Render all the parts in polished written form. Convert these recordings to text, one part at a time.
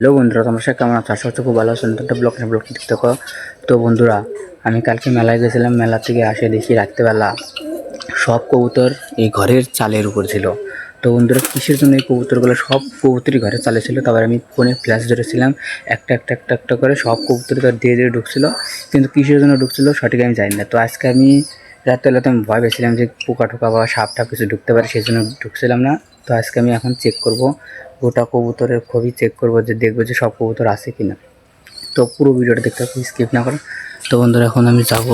Hello বন্ধুরা, তোমরা সবাই কেমন আছো? আশা করছি খুব ভালো আছো। নতুন একটা ব্লগ দেখতে থাকো। তো বন্ধুরা, আমি কালকে মেলায় গেছিলাম। মেলা থেকে আসে দেখি রাত্রেবেলা সব কবুতর এই ঘরের চালের উপর ছিল। তো বন্ধুরা, কিসের জন্য এই কবুতরগুলো? সব কবুতরই ঘরের চালে ছিল। তারপর আমি ফোনে ফ্ল্যাশ ধরেছিলাম, একটা করে সব কবুতর তো ধীরে ধীরে ঢুকছিল, কিন্তু কিসের জন্য ঢুকছিল সঠিক আমি জানি না। তো আজকে আমি রাত্রেবেলা তো আমি ভয় পেয়েছিলাম যে পোকা টোকা বা সাপ টাপ কিছু ঢুকতে পারে, সেই জন্য ঢুকছিলাম না। তো আজকে আমি এখন চেক করব, গোটা কবুতরের খুবই চেক করব, যে দেখবো যে সব কবুতর আছে কিনা। তো পুরো ভিডিওটা দেখতে হবে, স্কিপ না করে। তো বন্ধুরা, এখন আমি যাব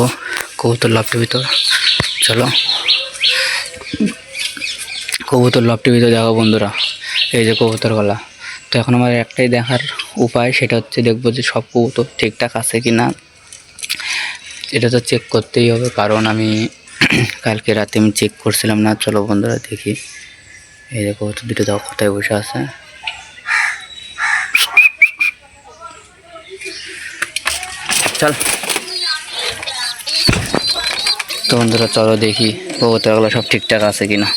কবুতর লফটের ভিতর। চলো কবুতর লফটের ভিতর যাবো বন্ধুরা। এই যে কবুতরওয়ালা। তো এখন আমার একটাই দেখার উপায়, সেটা হচ্ছে দেখবো যে সব কবুতর ঠিকঠাক আছে কি না। এটা তো চেক করতেই হবে, কারণ আমি কালকে রাতে আমি চেক করছিলাম না। চলো বন্ধুরা দেখি। এই যে কবুতর দুটো দেখো কোথায় বসে আছে। চল তো বন্ধুরা, চলো দেখি কবুতরগুলো সব ঠিকঠাক আছে কিনা।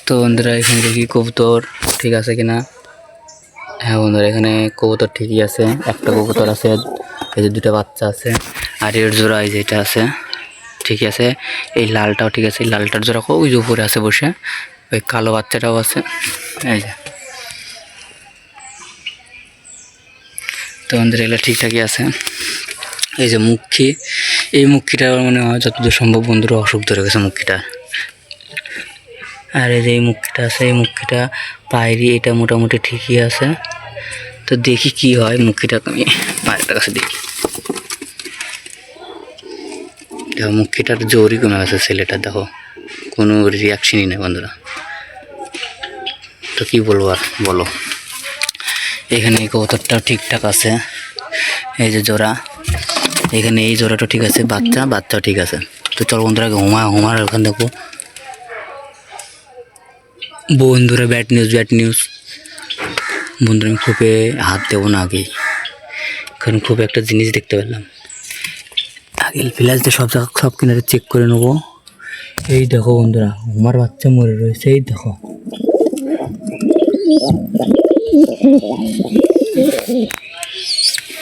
তো বন্ধুরা, এখানে দেখি কবুতর ঠিক আছে কিনা। হ্যাঁ বন্ধুরা, এখানে কবুতর ঠিকই আছে। একটা কবুতর আছে, এই যে দুটো বাচ্চা আছে, আর এর জোড়া এই যেটা আছে ঠিক আছে। এই লালটাও ঠিক আছে, এই লালটার জোড়া ওই যে উপরে আছে বসে। ওই কালো বাচ্চাটাও আছে, এই যে। তো বন্ধুরা, এগুলো ঠিকঠাকই আছে। এই যে মুখী, এই মুখীটা মনে হয় যতদূর সম্ভব বন্ধুরা অসুখ ধরে গেছে মুখীটা। আর এই যে এই মুখীটা আছে, এই মুখীটা পায়রি, এটা মোটামুটি ঠিকই আছে। তো দেখি কি হয়। মুখীটাকে আমি পায়ের কাছে দেখি। দেখো মুখীটার জোরই কমে গেছে ছেলেটা, দেখো কোনো রিয়াকশনই নেই বন্ধুরা। তো কি বলবো আর, বলো। এখানে এই কবুতরটাও ঠিকঠাক আছে, এই যে জোড়া। এখানে এই জোড়াটা ঠিক আছে, বাচ্চাও ঠিক আছে। তো চল বন্ধুরা, হুমার ওখানে দেখো বন্ধুরা। ব্যাড নিউজ বন্ধুরা, আমি খুবই হাত দেবো না আগেই, কারণ খুব একটা জিনিস দেখতে পেলাম। আগে ফ্ল্যাশ দিয়ে সব কিনারে চেক করে নেবো। এই দেখো বন্ধুরা, হুমার বাচ্চা মরে রয়েছে, এই দেখো।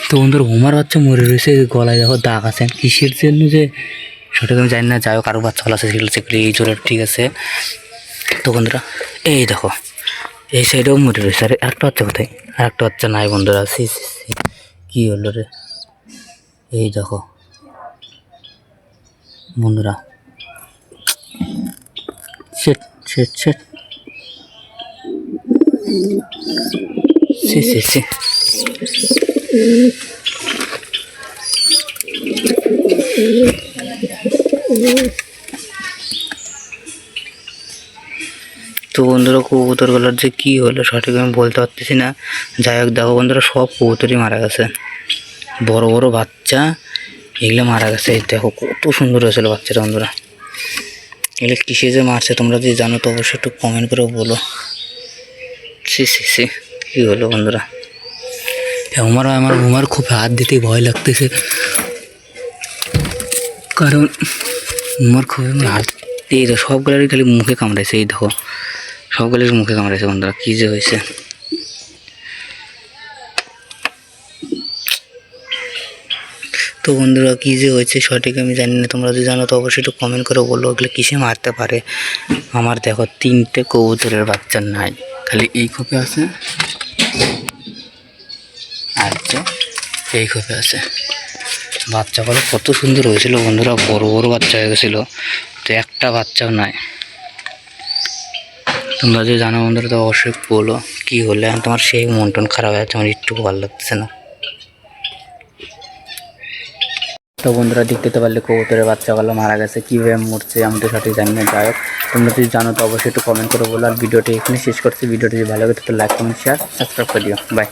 তো বন্ধুরা, হুমার বাচ্চা মরে রয়েছে, গলায় দেখো দাগ আছে। কিসের জন্য যে সঠিক আমি জানি না, যাই হোক আরও বাচ্চা ভালো আছে, সেগুলো চেক করি। এই জোড়া ঠিক আছে। তো বন্ধুরা, এই দেখো এই সাইডেও মরে রয়েছে। আর একটা বাচ্চা কোথায়? আর একটা বাচ্চা নাই বন্ধুরা। কি হলো রে? এই দেখো বন্ধুরা, সেট সেট সেট সে তো বন্ধুরা, কবুতরগুলোর যে কী হলো সঠিক আমি বলতে পারতেছি না। যাই হোক, দেখো বন্ধুরা, সব কবুতরই মারা গেছে। বড় বড় বাচ্চা এগুলো মারা গেছে। দেখো কত সুন্দর হয়েছিল বাচ্চাটা বন্ধুরা। এগুলো কিসে যে মারছে তোমরা যদি জানো তো অবশ্যই একটু কমেন্ট করে বলো। সে কী হলো বন্ধুরা? আমার খুব হাত দিতে ভয় লাগতেছে, কারণ আমার খুবই হাত এই সবগুলোরই খালি মুখে কামড়াইছে। এই দেখো সবগুলোর মুখে কামড়াইছে বন্ধুরা। কী যে হয়েছে! তো বন্ধুরা, কী যে হয়েছে সঠিক আমি জানি না। তোমরা যদি জানো তো অবশ্যই একটু কমেন্ট করে বলো ওগুলো কিসে মারতে পারে। আমার দেখো 3টে কবুতরের বাচ্চা নাই, খালি এই খোপে আছে, আর যে এই খোপে আছে। বাচ্চাগুলো কত সুন্দর হয়েছিল বন্ধুরা, বড় বড় বাচ্চা হয়ে গেছিলো। তো একটা বাচ্চাও নাই। তোমরা যদি জানো বন্ধুরা তো অবশ্যই বলো কী হলে। তোমার সেই মন টন খারাপ হয়ে যাচ্ছে, আমার একটু ভালো লাগতেছে না। তো বন্ধুরা, দেখতে তো পারলে কবুতরের বাচ্চাগুলো মারা গেছে। কীভাবে মরছে আমি তো সঠিক জানি না। যাই হোক, তোমরা যদি জানো তো অবশ্যই একটু কমেন্ট করে বলো। আর ভিডিওটি এখানে শেষ করছি। ভিডিওটি যদি ভালো লাগে তো লাইক, কমেন্ট, শেয়ার, সাবস্ক্রাইব করে দিও। বাই।